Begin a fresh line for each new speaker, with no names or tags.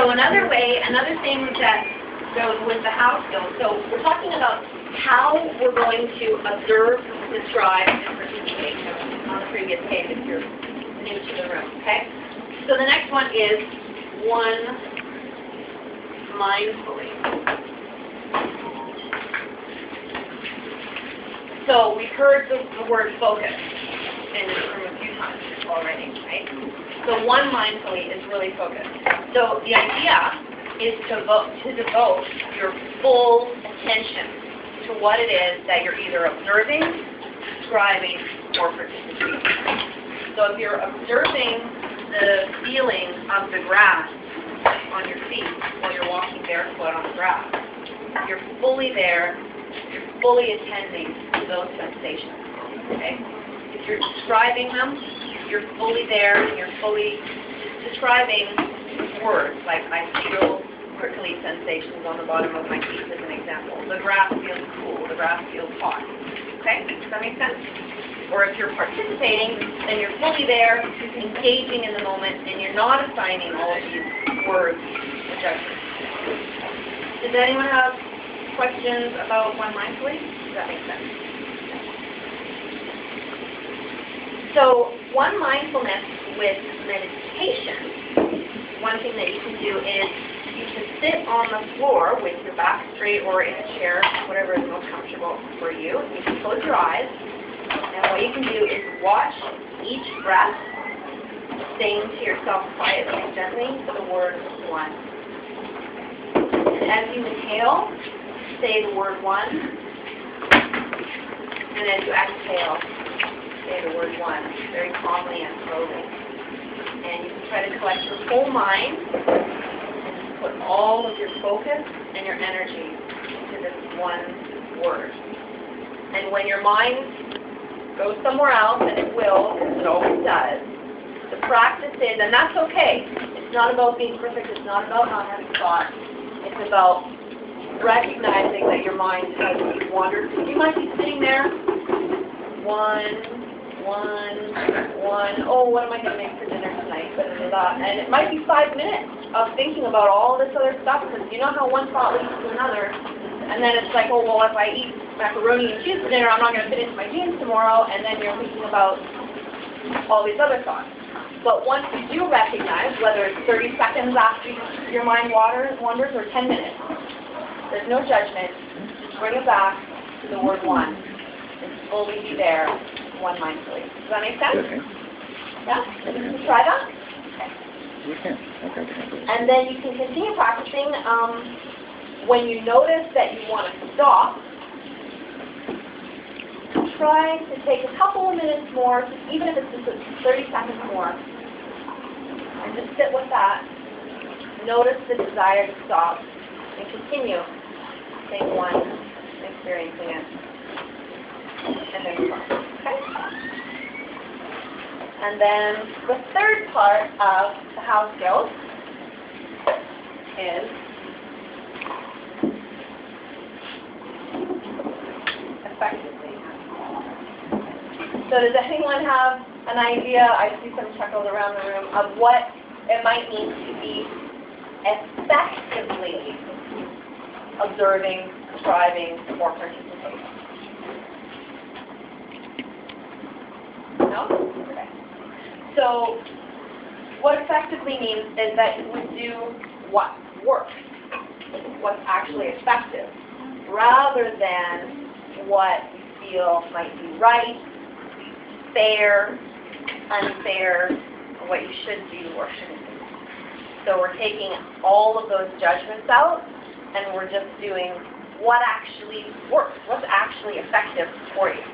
So another way, another thing that goes with the how skills, so we're talking about how we're going to observe, describe, and participate on the previous page if you're new to the room, okay? So the next one is one mindfully. So we've heard the word focus in this room a few times already, right? So one mindfully is really focused. So the idea is to devote your full attention to what it is that you're either observing, describing, or participating. So if you're observing the feeling of the grass on your feet while you're walking barefoot on the grass, you're fully there, you're fully attending to those sensations, okay? If you're describing them, you're fully there and you're fully describing words, like I feel prickly sensations on the bottom of my feet as an example. The grass feels cool, the grass feels hot, okay? Does that make sense? Or if you're participating, then you're fully there, engaging in the moment, and you're not assigning all of these words or judgments. Does anyone have questions about one mindfully? Does that make sense? So one mindfulness with meditation, one thing that you can do is you can sit on the floor with your back straight or in a chair, whatever is most comfortable for you. You can close your eyes, and what you can do is watch each breath, saying to yourself quietly and gently the word one. And as you inhale, say the word one, and as you exhale, say the word one, very calmly and slowly. And you can try to collect your whole mind and put all of your focus and your energy into this one word. And when your mind goes somewhere else, and it will, because it always does, the practice is, and that's okay, it's not about being perfect, it's not about not having thought, it's about recognizing that your mind has wandered. You might be sitting there, one, oh, what am I going to make for dinner tonight? And it might be 5 minutes of thinking about all this other stuff, because you know how one thought leads to another, and then it's like, oh, well, if I eat macaroni and cheese for dinner, I'm not going to fit into my jeans tomorrow, and then you're thinking about all these other thoughts. But once you do recognize, whether it's 30 seconds after your mind wanders or 10 minutes, there's no judgment, just bring it back to the word one, and fully be there, one mindfully. Does that make sense?
Okay.
Yeah? You can try that? Okay.
You can. Okay.
And then you can continue practicing. When you notice that you want to stop, try to take a couple of minutes more, even if it's just 30 seconds more, and just sit with that. Notice the desire to stop, and continue saying one, experiencing it, and then move on. Okay? And then the third part of the how skills is effectively. So does anyone have an idea, I see some chuckles around the room, of what it might mean to be effectively observing, describing, or participating? No? Okay. So what effectively means is that you would do what works, what's actually effective, rather than what you feel might be right, fair, unfair, or what you should do or shouldn't do. So we're taking all of those judgments out, and we're just doing what actually works, what's actually effective for you.